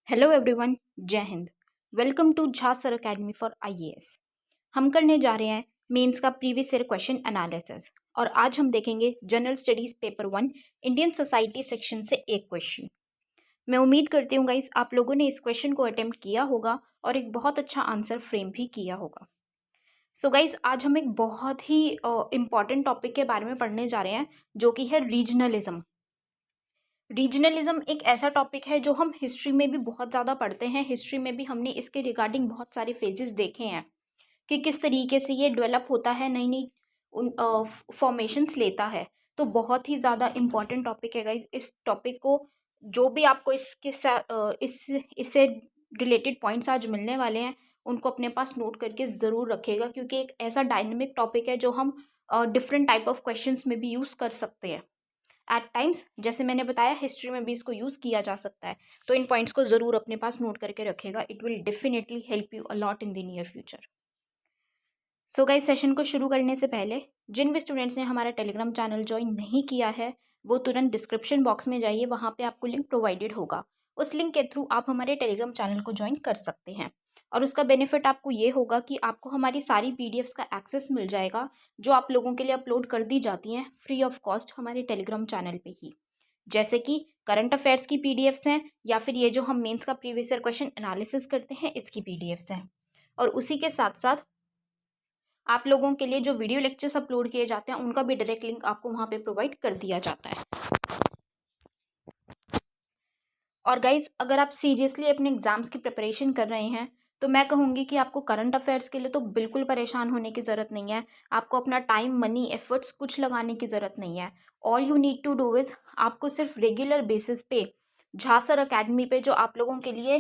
Hello everyone, जय हिंद। Welcome to Jha sir academy for IAS. हम करने जा रहे हैं मेंस का प्रीवियस ईयर क्वेश्चन एनालिसिस और आज हम देखेंगे general studies paper 1 Indian society section से एक क्वेश्चन। मैं उम्मीद करती हूँ गाइस आप लोगों ने इस क्वेश्चन को अटेम्प्ट किया होगा और एक बहुत अच्छा आंसर फ्रेम भी किया होगा। सो गाइस आज हम एक बहुत ही इम्पॉर्टेंट टॉपिक के बारे में पढ़ने जा रहे हैं जो कि है रीजनलिज्म। रीजनलिज्म एक ऐसा टॉपिक है जो हम हिस्ट्री में भी बहुत ज़्यादा पढ़ते हैं। हिस्ट्री में भी हमने इसके रिगार्डिंग बहुत सारे फेजेस देखे हैं कि किस तरीके से ये डेवलप होता है, नई नई फॉर्मेशंस लेता है। तो बहुत ही ज़्यादा इम्पॉर्टेंट टॉपिक है गाइज। इस टॉपिक को जो भी आपको इससे रिलेटेड पॉइंट्स आज मिलने वाले हैं उनको अपने पास नोट करके ज़रूर रखिएगा, क्योंकि एक ऐसा डायनेमिक टॉपिक है जो हम डिफरेंट टाइप ऑफ क्वेश्चंस में भी यूज़ कर सकते हैं एट टाइम्स। जैसे मैंने बताया हिस्ट्री में भी इसको यूज़ किया जा सकता है। तो इन पॉइंट्स को ज़रूर अपने पास नोट करके रखेगा। It will definitely help you a lot in the near future. So guys session को शुरू करने से पहले जिन भी स्टूडेंट्स ने हमारा टेलीग्राम चैनल ज्वाइन नहीं किया है वो तुरंत डिस्क्रिप्शन बॉक्स में जाइए, वहाँ पे आपको लिंक प्रोवाइडेड होगा। उस लिंक के थ्रू आप हमारे टेलीग्राम चैनल को ज्वाइन कर सकते हैं और उसका बेनिफिट आपको ये होगा कि आपको हमारी सारी पीडीएफ्स का एक्सेस मिल जाएगा जो आप लोगों के लिए अपलोड कर दी जाती हैं फ्री ऑफ कॉस्ट हमारे टेलीग्राम चैनल पे ही। जैसे कि करंट अफेयर्स की पीडीएफ्स हैं या फिर ये जो हम मेंस का प्रीवियस ईयर क्वेश्चन एनालिसिस करते हैं इसकी पीडीएफ्स हैं। और उसी के साथ साथ आप लोगों के लिए जो वीडियो लेक्चर्स अपलोड किए जाते हैं उनका भी डायरेक्ट लिंक आपको वहाँ पे प्रोवाइड कर दिया जाता है। और गाइज अगर आप सीरियसली अपने एग्जाम्स की प्रिपरेशन कर रहे हैं तो मैं कहूँगी कि आपको करंट अफेयर्स के लिए तो बिल्कुल परेशान होने की ज़रूरत नहीं है। आपको अपना टाइम, मनी, एफर्ट्स कुछ लगाने की ज़रूरत नहीं है। All you need to do is आपको सिर्फ रेगुलर बेसिस पे झा सर अकेडमी पे जो आप लोगों के लिए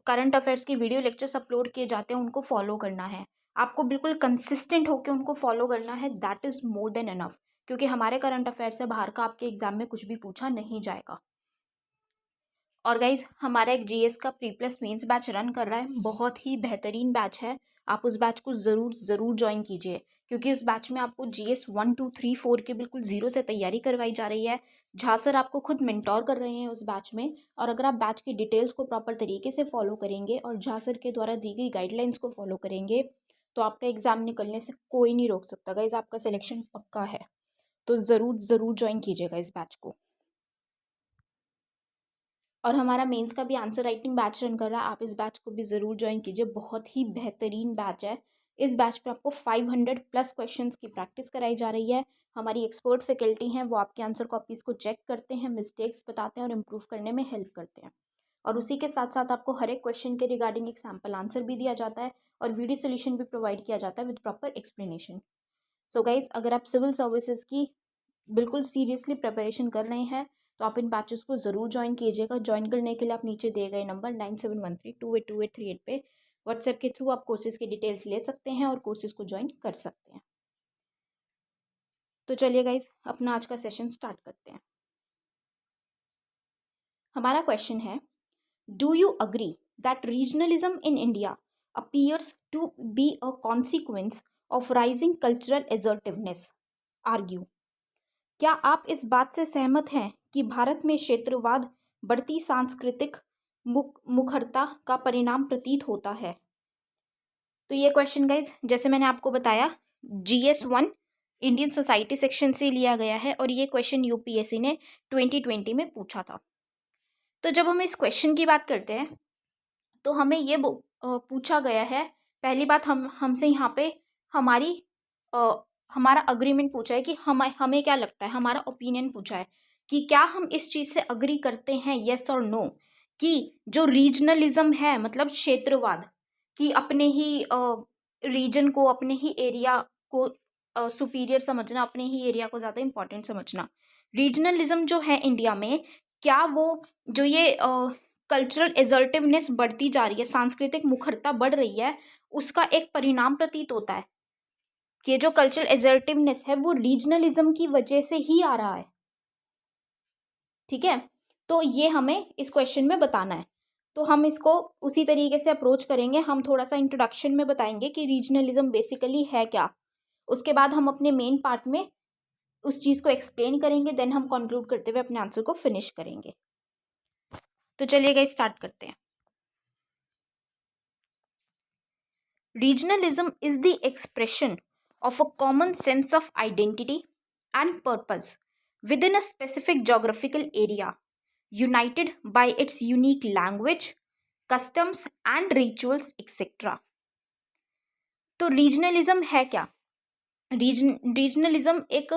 करंट अफेयर्स की वीडियो लेक्चर्स अपलोड किए जाते हैं उनको फॉलो करना है। आपको बिल्कुल कंसिस्टेंट होकर उनको फॉलो करना है। That is more than enough, क्योंकि हमारे करंट अफेयर्स से बाहर का आपके एग्जाम में कुछ भी पूछा नहीं जाएगा। और गाइज हमारा एक जीएस का pre plus mains batch run कर रहा है, बहुत ही बेहतरीन बैच है। आप उस बैच को ज़रूर ज्वाइन कीजिए, क्योंकि उस बैच में आपको जीएस 1 2 3 4 के बिल्कुल ज़ीरो से तैयारी करवाई जा रही है। झा सर आपको खुद मेंटोर कर रहे हैं उस बैच में। और अगर आप बैच की डिटेल्स को प्रॉपर तरीके से फॉलो करेंगे और झा सर के द्वारा दी गई गाइडलाइंस को फॉलो करेंगे तो आपका एग्ज़ाम निकलने से कोई नहीं रोक सकता गाइज। आपका सिलेक्शन पक्का है। तो ज़रूर ज्वाइन कीजिएगा इस बैच को। और हमारा मेंस का भी आंसर राइटिंग बैच रन कर रहा है, आप इस बैच को भी ज़रूर ज्वाइन कीजिए। बहुत ही बेहतरीन बैच है। इस बैच पे आपको 500 प्लस क्वेश्चंस की प्रैक्टिस कराई जा रही है। हमारी एक्सपर्ट फैकल्टी हैं, वो आपके आंसर कॉपीज़ को चेक करते हैं, मिस्टेक्स बताते हैं और इम्प्रूव करने में हेल्प करते हैं। और उसी के साथ साथ आपको हर एक क्वेश्चन के रिगार्डिंग एक सैम्पल आंसर भी दिया जाता है और वीडियो सोल्यूशन भी प्रोवाइड किया जाता है with proper explanation. So guys अगर आप सिविल सर्विसेज की बिल्कुल सीरियसली प्रिपरेशन कर रहे हैं तो आप इन बैचेस को ज़रूर ज्वाइन कीजिएगा। ज्वाइन करने के लिए आप नीचे दिए गए नंबर 9713282838 पे व्हाट्सएप के थ्रू आप कोर्सेज़ की डिटेल्स ले सकते हैं और कोर्सेज़ को ज्वाइन कर सकते हैं। तो चलिए गाइज अपना आज का सेशन स्टार्ट करते हैं। हमारा क्वेश्चन है, do you agree that regionalism in India appears to be a consequence of rising cultural assertiveness? Argue. क्या आप इस बात से सहमत हैं कि भारत में क्षेत्रवाद बढ़ती सांस्कृतिक मुखरता का परिणाम प्रतीत होता है? तो ये क्वेश्चन गाइज जैसे मैंने आपको बताया जीएस 1 इंडियन सोसाइटी सेक्शन से लिया गया है और ये क्वेश्चन यूपीएससी ने 2020 में पूछा था। तो जब हम इस क्वेश्चन की बात करते हैं तो हमें ये पूछा गया है, पहली बात हमसे यहाँ पे हमारी हमारा अग्रीमेंट पूछा है कि हमें क्या लगता है, हमारा ओपिनियन पूछा है कि क्या हम इस चीज़ से अग्री करते हैं, येस और नो, कि जो रीजनलिज्म है मतलब क्षेत्रवाद, कि अपने ही रीजन को, अपने ही एरिया को सुपीरियर समझना, अपने ही एरिया को ज़्यादा इंपॉर्टेंट समझना, रीजनलिज्म जो है इंडिया में, क्या वो जो ये कल्चरल एसर्टिवनेस बढ़ती जा रही है, सांस्कृतिक मुखरता बढ़ रही है, उसका एक परिणाम प्रतीत होता है कि जो कल्चरल एसर्टिवनेस है वो रीजनलिज्म की वजह से ही आ रहा है। ठीक है, तो ये हमें इस क्वेश्चन में बताना है। तो हम इसको उसी तरीके से अप्रोच करेंगे। हम थोड़ा सा इंट्रोडक्शन में बताएंगे कि रीजनलिज्म बेसिकली है क्या, उसके बाद हम अपने मेन पार्ट में उस चीज़ को एक्सप्लेन करेंगे, देन हम कंक्लूड करते हुए अपने आंसर को फिनिश करेंगे। तो चलिए गाइस स्टार्ट करते हैं। Regionalism is the expression of a common sense of identity and purpose within a specific geographical area, united by its unique language, customs, and rituals, etc. तो रीजनलिज्म है क्या? Regionalism एक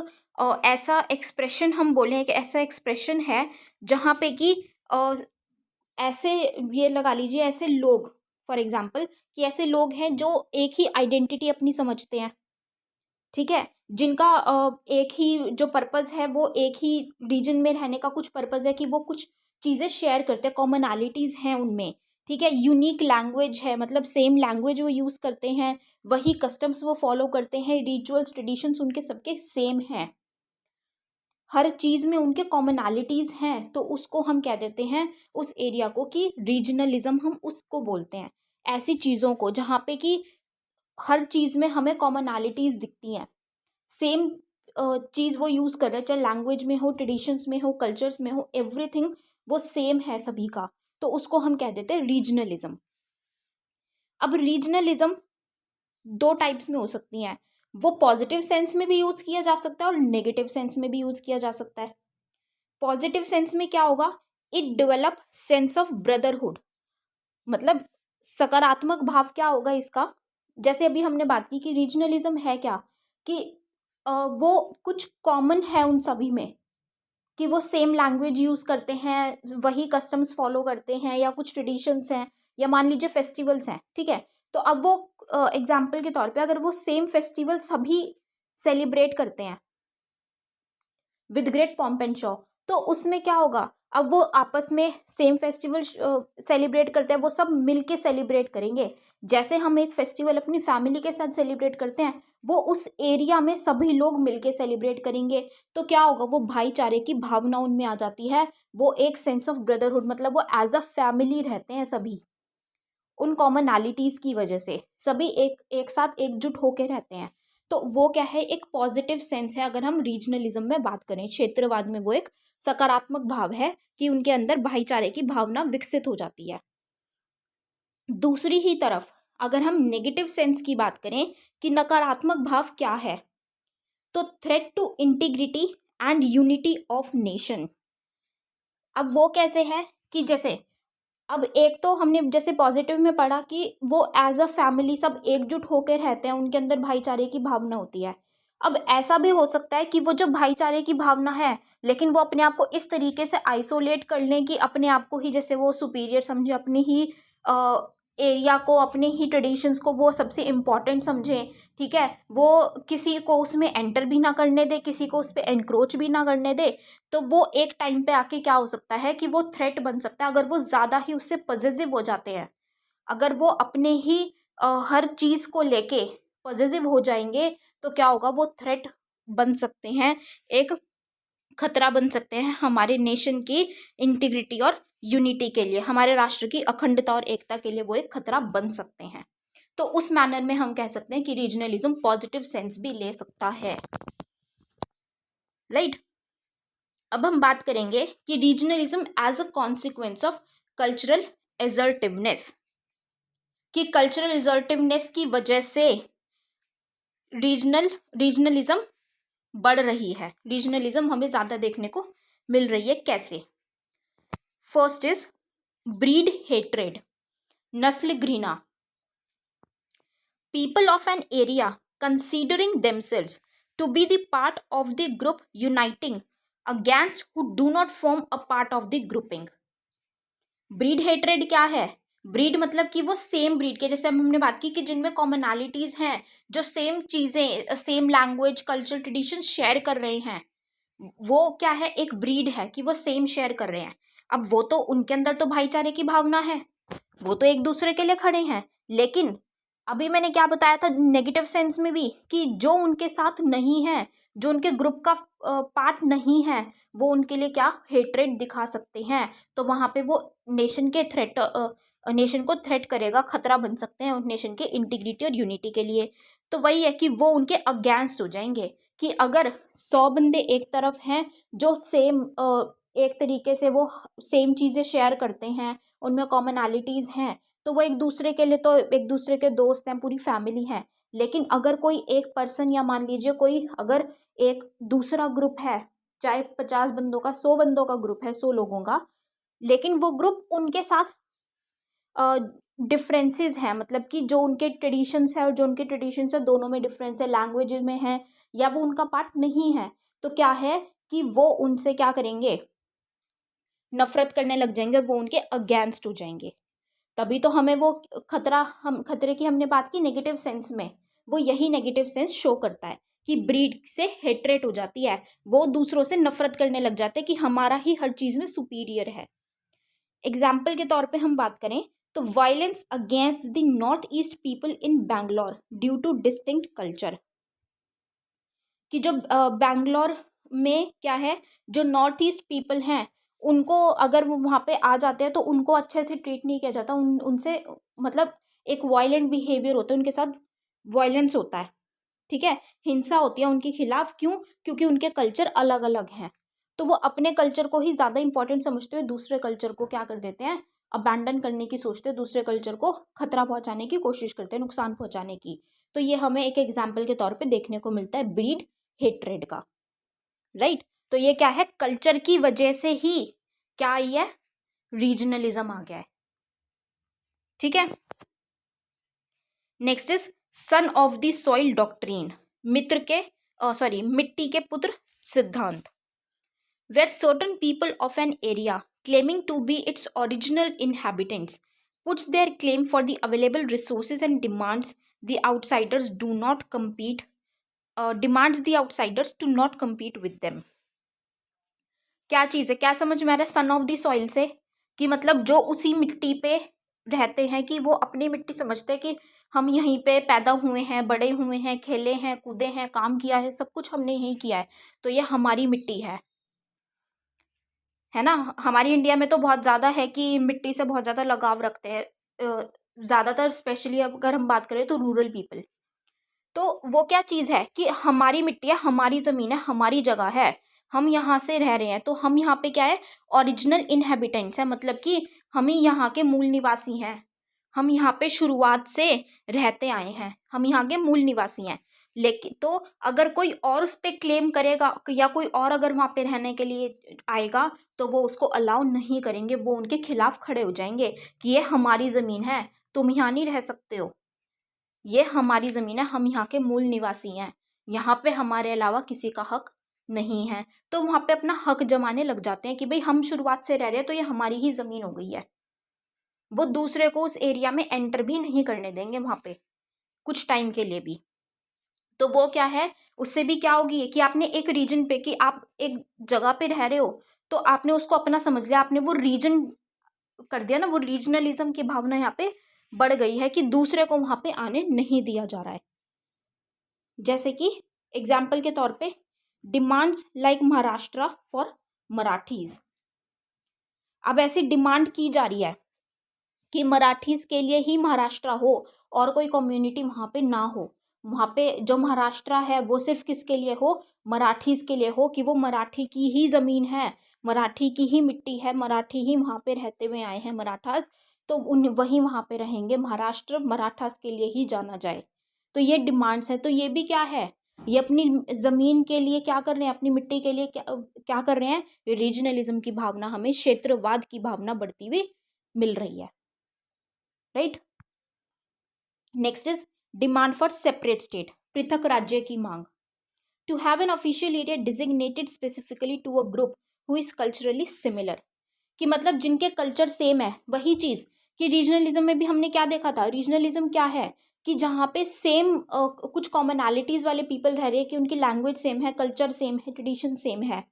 ऐसा एक्सप्रेशन, हम बोलें एक ऐसा एक्सप्रेशन है जहाँ पे कि ऐसे, ये लगा लीजिए ऐसे लोग, फॉर एग्जाम्पल कि ऐसे लोग हैं जो एक ही आइडेंटिटी अपनी समझते हैं, ठीक है, जिनका एक ही जो पर्पस है वो एक ही रीजन में रहने का कुछ पर्पस है कि वो कुछ चीज़ें शेयर करते हैं, कॉमनैलिटीज़ हैं उनमें, ठीक है, यूनिक लैंग्वेज है, मतलब सेम लैंग्वेज वो यूज़ करते हैं, वही कस्टम्स वो फॉलो करते हैं, रिचुअल्स ट्रेडिशंस उनके सबके सेम हैं, हर चीज़ में उनके कॉमनैलिटीज़ हैं, तो उसको हम कह देते हैं उस एरिया को कि रीजनलिज्म, हम उसको बोलते हैं ऐसी चीज़ों को जहाँ पे कि हर चीज़ में हमें कॉमनैलिटीज़ दिखती हैं, सेम चीज़ वो यूज़ कर रहे हैं, चाहे लैंग्वेज में हो, ट्रेडिशंस में हो, कल्चर्स में हो, एवरीथिंग वो सेम है सभी का, तो उसको हम कह देते हैं रीजनलिज्म। अब रीजनलिज्म दो टाइप्स में हो सकती हैं, वो पॉजिटिव सेंस में भी यूज़ किया जा सकता है और नेगेटिव सेंस में भी यूज़ किया जा सकता है। पॉजिटिव सेंस में क्या होगा, it develop sense of brotherhood, मतलब सकारात्मक भाव क्या होगा इसका, जैसे अभी हमने बात की कि रीजनलिज्म है क्या, कि वो कुछ कॉमन है उन सभी में, कि वो सेम लैंग्वेज यूज़ करते हैं, वही कस्टम्स फॉलो करते हैं, या कुछ ट्रेडिशंस हैं, या मान लीजिए फेस्टिवल्स हैं, ठीक है, तो अब वो एग्जाम्पल के तौर पे अगर वो सेम फेस्टिवल सभी सेलिब्रेट करते हैं with great pomp and show, तो उसमें क्या होगा, अब वो आपस में सेम फेस्टिवल सेलिब्रेट करते हैं, वो सब मिलके सेलिब्रेट करेंगे, जैसे हम एक फेस्टिवल अपनी फैमिली के साथ सेलिब्रेट करते हैं, वो उस एरिया में सभी लोग मिलके सेलिब्रेट करेंगे, तो क्या होगा, वो भाईचारे की भावना उनमें आ जाती है, वो एक सेंस ऑफ ब्रदरहुड, मतलब वो एज अ फैमिली रहते हैं सभी, उन कॉमनैलिटीज़ की वजह से सभी एक एक साथ एकजुट होकर रहते हैं, तो वो क्या है, एक पॉजिटिव सेंस है, अगर हम रीजनलिज्म में बात करें, क्षेत्रवाद में वो एक सकारात्मक भाव है कि उनके अंदर भाईचारे की भावना विकसित हो जाती है। दूसरी ही तरफ अगर हम नेगेटिव सेंस की बात करें कि नकारात्मक भाव क्या है, तो threat to integrity and unity of nation. अब वो कैसे है कि जैसे अब एक तो हमने जैसे पॉजिटिव में पढ़ा कि वो एज अ फैमिली सब एकजुट होकर रहते हैं, उनके अंदर भाईचारे की भावना होती है। अब ऐसा भी हो सकता है कि वो जो भाईचारे की भावना है, लेकिन वो अपने आप को इस तरीके से आइसोलेट कर लें कि अपने आप को ही जैसे वो सुपीरियर समझे, अपनी ही एरिया को, अपने ही ट्रेडिशंस को वो सबसे इम्पोर्टेंट समझें, ठीक है, वो किसी को उसमें एंटर भी ना करने दे, किसी को उस पर एनक्रोच भी ना करने दे, तो वो एक टाइम पे आके क्या हो सकता है कि वो थ्रेट बन सकता है, अगर वो ज़्यादा ही उससे पॉजिटिव हो जाते हैं, अगर वो अपने ही हर चीज़ को लेके पॉजिटिव हो जाएंगे, तो क्या होगा, वो थ्रेट बन सकते हैं, एक खतरा बन सकते हैं हमारे नेशन की इंटीग्रिटी और यूनिटी के लिए, हमारे राष्ट्र की अखंडता और एकता के लिए वो एक खतरा बन सकते हैं, तो उस मैनर में हम कह सकते हैं कि रीजनलिज्म पॉजिटिव सेंस भी ले सकता है, राइट। अब हम बात करेंगे कि regionalism as a consequence of cultural assertiveness, कि कल्चरल एसर्टिवनेस की वजह से रीजनलिज्म बढ़ रही है, रीजनलिज्म हमें ज़्यादा देखने को मिल रही है, कैसे? फर्स्ट इज ब्रीड हेट्रेड, नस्ल घृणा, people of an area considering themselves to be the part of the group uniting against who do not form a part of the grouping। Breed hatred क्या है? ब्रीड मतलब कि वो same breed के, जैसे हमने बात की कि जिनमें कॉमनैलिटीज हैं, जो सेम चीजें, same language, culture, tradition share कर रहे हैं, वो क्या है, एक ब्रीड है कि वो सेम शेयर कर रहे हैं। अब वो तो उनके अंदर तो भाईचारे की भावना है, वो तो एक दूसरे के लिए खड़े हैं, लेकिन अभी मैंने क्या बताया था नेगेटिव सेंस में भी, कि जो उनके साथ नहीं है, जो उनके ग्रुप का पार्ट नहीं है, वो उनके लिए क्या हेट्रेड दिखा सकते हैं, तो वहाँ पे वो नेशन के थ्रेट, नेशन को थ्रेट करेगा, खतरा बन सकते हैं उन नेशन के इंटीग्रिटी और यूनिटी के लिए। तो वही है कि वो उनके अगेंस्ट हो जाएंगे, कि अगर 100 बंदे एक तरफ हैं जो सेम एक तरीके से वो सेम चीज़ें शेयर करते हैं, उनमें कॉमनैलिटीज़ हैं, तो वो एक दूसरे के लिए तो एक दूसरे के दोस्त हैं, पूरी फैमिली है। लेकिन अगर कोई एक पर्सन या मान लीजिए कोई अगर एक दूसरा ग्रुप है, चाहे 50 बंदों का 100 बंदों का ग्रुप है, 100 लोगों का, लेकिन वो ग्रुप उनके साथ डिफरेंसेस हैं, मतलब कि जो उनके ट्रेडिशंस है और जो उनके ट्रेडिशंस है दोनों में डिफरेंस है, लैंग्वेज में है या वो उनका पार्ट नहीं है, तो क्या है कि वो उनसे क्या करेंगे, नफरत करने लग जाएंगे और वो उनके अगेंस्ट हो जाएंगे। तभी तो हमें वो खतरा, हम खतरे की हमने बात की नेगेटिव सेंस में, वो यही नेगेटिव सेंस शो करता है कि ब्रीड से हेट्रेट हो जाती है, वो दूसरों से नफरत करने लग जाते हैं कि हमारा ही हर चीज में सुपीरियर है। एग्जाम्पल के तौर पे हम बात करें तो violence against the north east people in Bangalore due two distinct culture, कि जो बैंगलोर में क्या है, जो नॉर्थ ईस्ट पीपल हैं उनको अगर वो वहाँ पे आ जाते हैं तो उनको अच्छे से ट्रीट नहीं किया जाता, उनसे मतलब एक वायलेंट बिहेवियर होता है उनके साथ, वायलेंस होता है, ठीक है, हिंसा होती है उनके खिलाफ। क्यों? क्योंकि उनके कल्चर अलग अलग हैं, तो वो अपने कल्चर को ही ज़्यादा इंपॉर्टेंट समझते हुए दूसरे कल्चर को क्या कर देते हैं, अबैंडन करने की सोचते हैं, दूसरे कल्चर को खतरा पहुंचाने की कोशिश करते हैं, नुकसान पहुंचाने की। तो ये हमें एक एग्जाम्पल के तौर पे देखने को मिलता है ब्रीड हेट्रेड का, राइट। तो ये क्या है, कल्चर की वजह से ही क्या आई है, रीजनलिज्म आ गया है, ठीक है। Next is son of the soil doctrine, मिट्टी के पुत्र सिद्धांत, where certain people of an area claiming to be its original inhabitants puts their claim for the available resources and demands the outsiders to not compete with them। क्या चीज़ है, क्या समझ में आ रहा है सन ऑफ द सॉइल से, कि मतलब जो उसी मिट्टी पे रहते हैं, कि वो अपनी मिट्टी समझते हैं कि हम यहीं पे पैदा हुए हैं, बड़े हुए हैं, खेले हैं, कूदे हैं, काम किया है, सब कुछ हमने यहीं किया है, तो ये हमारी मिट्टी है ना। हमारी इंडिया में तो बहुत ज़्यादा है कि मिट्टी से बहुत ज़्यादा लगाव रखते हैं, ज़्यादातर स्पेशली अगर हम बात करें तो रूरल पीपल। तो वो क्या चीज़ है कि हमारी मिट्टी है, हमारी ज़मीन है, हमारी जगह है, हम यहाँ से रह रहे हैं, तो हम यहाँ पे क्या है, ओरिजिनल इनहेबिटेंट्स है, मतलब कि हम ही यहाँ के मूल निवासी हैं, हम यहाँ पे शुरुआत से रहते आए हैं, हम यहाँ के मूल निवासी हैं। लेकिन तो अगर कोई और उस पर क्लेम करेगा या कोई और अगर वहाँ पे रहने के लिए आएगा तो वो उसको अलाउ नहीं करेंगे, वो उनके खिलाफ खड़े हो जाएंगे कि ये हमारी ज़मीन है, तुम यहाँ नहीं रह सकते हो, ये हमारी ज़मीन है, हम यहाँ के मूल निवासी हैं, यहाँ पे हमारे अलावा किसी का हक नहीं है। तो वहाँ पे अपना हक जमाने लग जाते हैं कि भाई हम शुरुआत से रह रहे हैं तो ये हमारी ही ज़मीन हो गई है। वो दूसरे को उस एरिया में एंटर भी नहीं करने देंगे वहाँ पे कुछ टाइम के लिए भी। तो वो क्या है, उससे भी क्या होगी कि आपने एक रीजन पे, कि आप एक जगह पे रह रहे हो तो आपने उसको अपना समझ लिया, आपने वो रीजन कर दिया ना, वो रीजनलिज्म की भावना यहाँ पे बढ़ गई है कि दूसरे को वहाँ पे आने नहीं दिया जा रहा है। जैसे कि एग्जाम्पल के तौर पे demands like Maharashtra for Marathis, अब ऐसी डिमांड की जा रही है कि मराठीज के लिए ही महाराष्ट्र हो और कोई कम्युनिटी वहाँ पे ना हो, वहाँ पे जो महाराष्ट्र है वो सिर्फ किसके लिए हो, मराठीज के लिए हो, कि वो मराठी की ही ज़मीन है, मराठी की ही मिट्टी है, मराठी ही वहाँ पे रहते हुए आए हैं मराठास, तो उन वही वहाँ पे रहेंगे, महाराष्ट्र मराठास के लिए ही जाना जाए। तो ये डिमांड्स हैं, तो ये भी क्या है, ये अपनी ज़मीन के लिए क्या कर रहे हैं, अपनी मिट्टी के लिए क्या कर रहे हैं, रीजनलिज्म की भावना, हमें क्षेत्रवाद की भावना बढ़ती हुई मिल रही है, right. Next is demand for separate state, पृथक राज्य की मांग, to have an official area designated specifically to a group who is culturally similar, कि मतलब जिनके कल्चर सेम है, वही चीज़ कि रीजनलिज्म में भी हमने क्या देखा था, रीजनलिज्म क्या है कि जहाँ पे सेम कुछ कॉमनैलिटीज़ वाले पीपल रह रहे हैं, कि उनकी लैंग्वेज सेम है, कल्चर सेम है, ट्रेडिशन सेम है,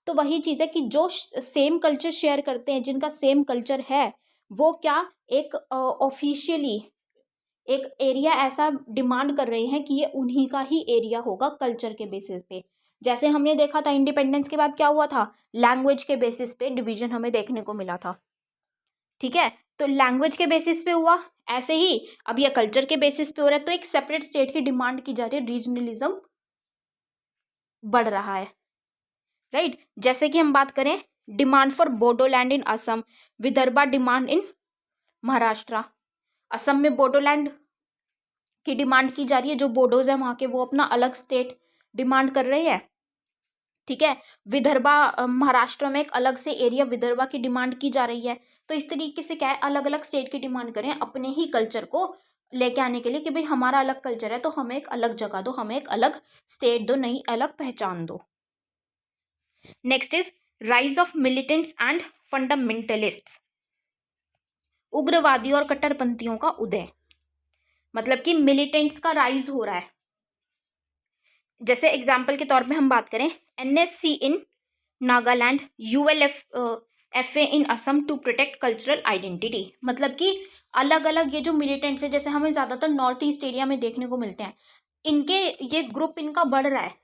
तो वही चीज़ है कि जो सेम कल्चर शेयर करते हैं, जिनका सेम कल्चर है, वो क्या एक ऑफिशियली एक एरिया ऐसा डिमांड कर रहे हैं कि ये उन्हीं का ही एरिया होगा कल्चर के बेसिस पे। जैसे हमने देखा था इंडिपेंडेंस के बाद क्या हुआ था, लैंग्वेज के बेसिस पे डिवीजन हमें देखने को मिला था, ठीक है। तो लैंग्वेज के बेसिस पे हुआ, ऐसे ही अब ये कल्चर के बेसिस पे हो रहा है, तो एक सेपरेट स्टेट की डिमांड की जा रही है, रीजनलिज्म बढ़ रहा है, राइट। जैसे कि हम बात करें demand for Bodoland in Assam, Vidarbha demand in Maharashtra, Assam में बोडोलैंड की डिमांड की जा रही है, जो बोडोज है वहाँ के वो अपना अलग स्टेट डिमांड कर रहे हैं। ठीक है, विदर्भा महाराष्ट्र में एक अलग से एरिया विदर्भा की डिमांड की जा रही है। तो इस तरीके से क्या है, अलग अलग स्टेट की डिमांड करें अपने ही कल्चर को लेके आने के लिए कि भाई हमारा अलग कल्चर है तो हमें एक अलग जगह दो, हमें एक अलग स्टेट दो, नई अलग पहचान दो। Next is rise of militants and fundamentalists, उग्रवादी और कट्टरपंथियों का उदय। मतलब कि मिलिटेंट्स का राइज हो रहा है। जैसे एग्जाम्पल के तौर पे हम बात करें, NSC in Nagaland, ULFA in Assam to protect cultural identity. मतलब कि अलग अलग ये जो मिलिटेंट्स है, जैसे हमें ज़्यादातर नॉर्थ ईस्ट एरिया में देखने को मिलते हैं, इनके ये ग्रुप इनका बढ़ रहा है।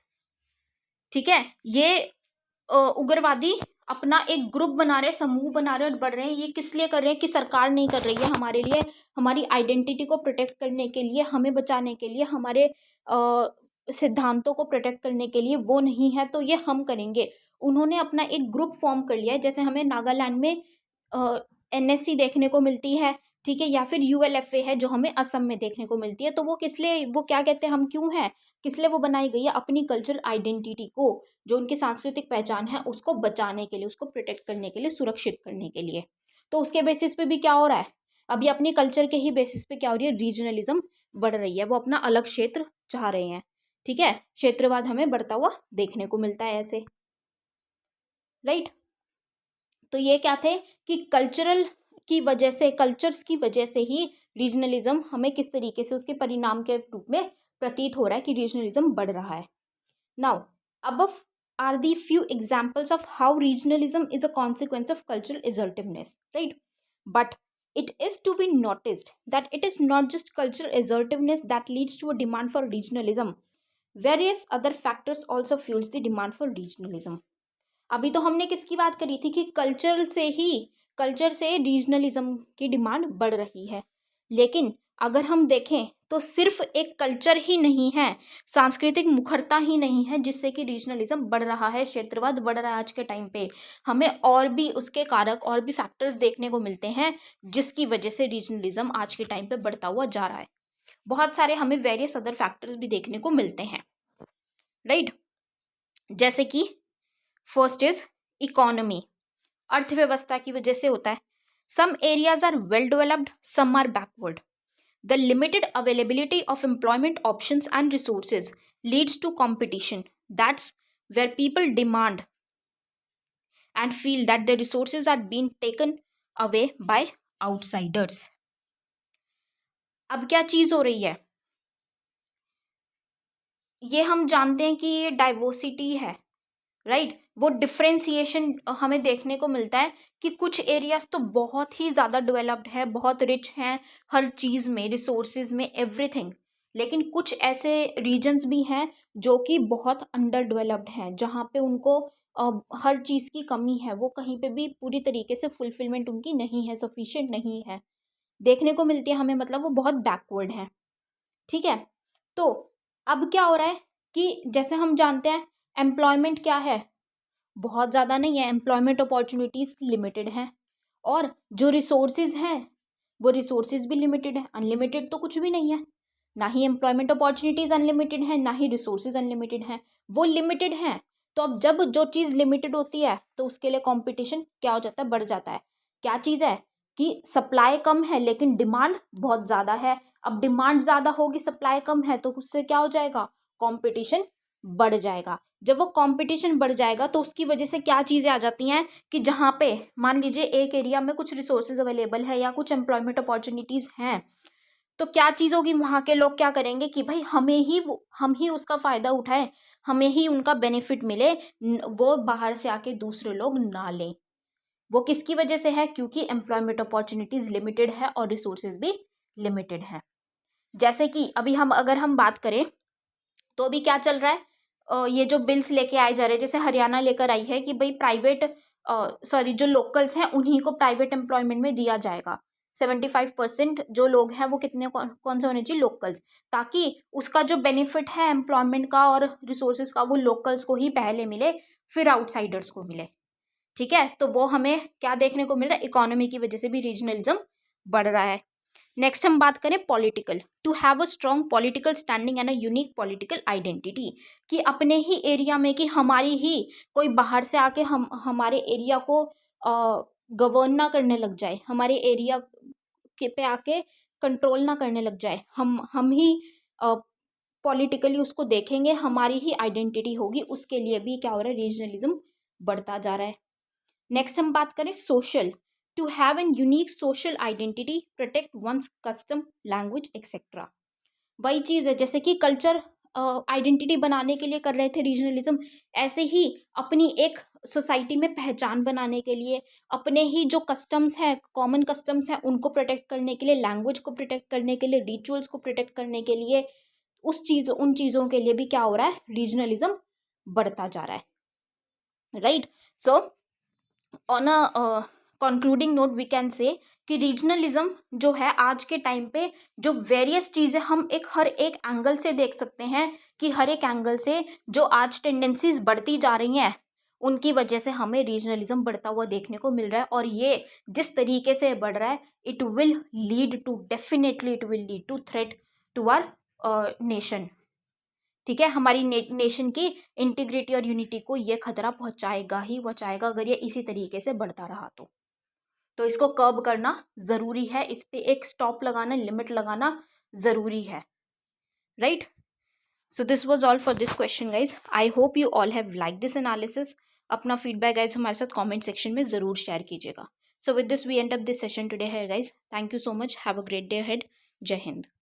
ठीक है, ये उग्रवादी अपना एक ग्रुप बना रहे, समूह बना रहे और बढ़ रहे हैं। ये किस लिए कर रहे हैं कि सरकार नहीं कर रही है हमारे लिए, हमारी आइडेंटिटी को प्रोटेक्ट करने के लिए, हमें बचाने के लिए, हमारे सिद्धांतों को प्रोटेक्ट करने के लिए वो नहीं है, तो ये हम करेंगे। उन्होंने अपना एक ग्रुप फॉर्म कर लिया है। जैसे हमें नागालैंड में एनएससी देखने को मिलती है, ठीक है, या फिर यूएलएफए है जो हमें असम में देखने को मिलती है। तो वो किस लिए, वो क्या कहते हैं, हम क्यों हैं, किस लिए वो बनाई गई है, अपनी कल्चरल आइडेंटिटी को, जो उनकी सांस्कृतिक पहचान है उसको बचाने के लिए, उसको प्रोटेक्ट करने के लिए, सुरक्षित करने के लिए। तो उसके बेसिस पे भी क्या हो रहा है, अभी अपनी कल्चर के ही बेसिस पे क्या हो रही है, रीजनलिज्म बढ़ रही है। वो अपना अलग क्षेत्र चाह रहे हैं। ठीक है, क्षेत्रवाद हमें बढ़ता हुआ देखने को मिलता है ऐसे, राइट। तो ये क्या थे कि कल्चरल की वजह से, कल्चर्स की वजह से ही रीजनलिज्म हमें किस तरीके से उसके परिणाम के रूप में प्रतीत हो रहा है कि रीजनलिज्म बढ़ रहा है। Now above are the few examples of how regionalism is a consequence of cultural assertiveness, right? But it is to be noticed that it is not just cultural assertiveness that leads to a demand for regionalism. Various other factors also fuels the demand for regionalism. अभी तो हमने किसकी बात करी थी कि culture से regionalism की डिमांड बढ़ रही है। लेकिन अगर हम देखें तो सिर्फ एक कल्चर ही नहीं है, सांस्कृतिक मुखरता ही नहीं है जिससे कि रीजनलिज्म बढ़ रहा है, क्षेत्रवाद बढ़ रहा है आज के टाइम पे। हमें और भी उसके कारक और भी फैक्टर्स देखने को मिलते हैं जिसकी वजह से रीजनलिज्म आज के टाइम पे बढ़ता हुआ जा रहा है। बहुत सारे हमें वेरियस अदर फैक्टर्स भी देखने को मिलते हैं, राइट। जैसे कि फर्स्ट इज इकोनॉमी, अर्थव्यवस्था की वजह से होता है। Some areas are well developed, some are backward. The limited availability of employment options and resources leads to competition, that's where people demand and feel that the resources are being taken away by outsiders. अब क्या चीज हो रही है, ये हम जानते हैं कि ये डाइवर्सिटी है, राइट। वो डिफ्रेंसिएशन हमें देखने को मिलता है कि कुछ एरियाज तो बहुत ही ज़्यादा डेवलप्ड है, बहुत रिच हैं हर चीज़ में, रिसोर्सेज में, एवरीथिंग। लेकिन कुछ ऐसे रीजन्स भी हैं जो कि बहुत अंडर डेवलप्ड हैं, जहाँ पे उनको हर चीज़ की कमी है, वो कहीं पे भी पूरी तरीके से फुलफिलमेंट उनकी नहीं है, सफिशिएंट नहीं है, देखने को मिलती है हमें। मतलब वो बहुत बैकवर्ड हैं। ठीक है, तो अब क्या हो रहा है कि जैसे हम जानते हैं एम्प्लॉयमेंट क्या है, बहुत ज़्यादा नहीं है, एम्प्लॉयमेंट अपॉर्चुनिटीज़ लिमिटेड हैं। और जो रिसोर्सेज हैं वो रिसोर्सेज भी लिमिटेड है, अनलिमिटेड तो कुछ भी नहीं है। ना ही एम्प्लॉयमेंट अपॉर्चुनिटीज़ अनलिमिटेड है, ना ही रिसोर्सेज अनलिमिटेड हैं, वो लिमिटेड हैं। तो अब जब जो चीज़ लिमिटेड होती है तो उसके लिए कंपटीशन क्या हो जाता है, बढ़ जाता है। क्या चीज़ है कि सप्लाई कम है लेकिन डिमांड बहुत ज़्यादा है। अब डिमांड ज़्यादा होगी, सप्लाई कम है, तो उससे क्या हो जाएगा, कंपटीशन बढ़ जाएगा। जब वो कंपटीशन बढ़ जाएगा तो उसकी वजह से क्या चीज़ें आ जाती हैं कि जहाँ पे मान लीजिए एक एरिया में कुछ रिसोर्सेज अवेलेबल है या कुछ एम्प्लॉयमेंट अपॉर्चुनिटीज़ हैं, तो क्या चीज़ होगी, वहाँ के लोग क्या करेंगे कि भाई हम ही उसका फ़ायदा उठाएं, हमें ही उनका बेनिफिट मिले, वो बाहर से आके दूसरे लोग ना लें। वो किसकी वजह से है, क्योंकि एम्प्लॉयमेंट अपॉर्चुनिटीज़ लिमिटेड है और रिसोर्सेज भी लिमिटेड है। जैसे कि अभी अगर हम बात करें तो अभी क्या चल रहा है, ये जो बिल्स लेके आए जा रहे हैं, जैसे हरियाणा लेकर आई है कि भाई जो लोकल्स हैं उन्हीं को प्राइवेट एम्प्लॉयमेंट में दिया जाएगा। 75% जो लोग हैं वो कितने कौन से होने चाहिए, लोकल्स, ताकि उसका जो बेनिफिट है एम्प्लॉयमेंट का और रिसोर्सेज का वो लोकल्स को ही पहले मिले, फिर आउटसाइडर्स को मिले। ठीक है, तो वो हमें क्या देखने को मिल रहा है, इकोनॉमी की वजह से भी रीजनलिज्म बढ़ रहा है। नेक्स्ट हम बात करें political, to have a strong political standing and a unique political identity, कि अपने ही एरिया में, कि हमारी ही कोई बाहर से आके हम हमारे एरिया को गवर्न ना करने लग जाए, हमारे एरिया के पे आके कंट्रोल ना करने लग जाए, हम ही पॉलिटिकली उसको देखेंगे, हमारी ही आइडेंटिटी होगी, उसके लिए भी क्या हो रहा है, रीजनलिज्म बढ़ता जा रहा है। नेक्स्ट हम बात करें social, to have an unique social identity, protect one's custom language etcetera. वही चीज़ है जैसे कि कल्चर आइडेंटिटी बनाने के लिए कर रहे थे रीजनलिज्म, ऐसे ही अपनी एक सोसाइटी में पहचान बनाने के लिए, अपने ही जो कस्टम्स हैं, कॉमन कस्टम्स हैं, उनको प्रोटेक्ट करने के लिए, लैंग्वेज को प्रोटेक्ट करने के लिए, रिचुअल्स को प्रोटेक्ट करने के लिए, उन चीज़ों के लिए भी क्या हो रहा है, रीजनलिज्म बढ़ता जा रहा है, right. So on a concluding note we can say कि रीजनलिज्म जो है आज के टाइम पे, जो वेरियस चीज़ें हम हर एक एंगल से देख सकते हैं, कि हर एक एंगल से जो आज टेंडेंसीज बढ़ती जा रही हैं, उनकी वजह से हमें रीजनलिज्म बढ़ता हुआ देखने को मिल रहा है। और ये जिस तरीके से बढ़ रहा है, it will lead to, definitely it will lead to threat to our nation. ठीक है, हमारी नेशन की इंटीग्रिटी और यूनिटी को ये खतरा पहुंचाएगा ही पहुंचाएगा, अगर ये इसी तरीके से बढ़ता रहा तो इसको कर्ब करना ज़रूरी है, इस पे एक स्टॉप लगाना, लिमिट लगाना ज़रूरी है, right. So this was all for this question guys. I hope you all have like this analysis. अपना फीडबैक गाइज हमारे साथ कमेंट सेक्शन में ज़रूर शेयर कीजिएगा। So with this we end up this session today है guys. Thank you so much, have a great day ahead. जय हिंद।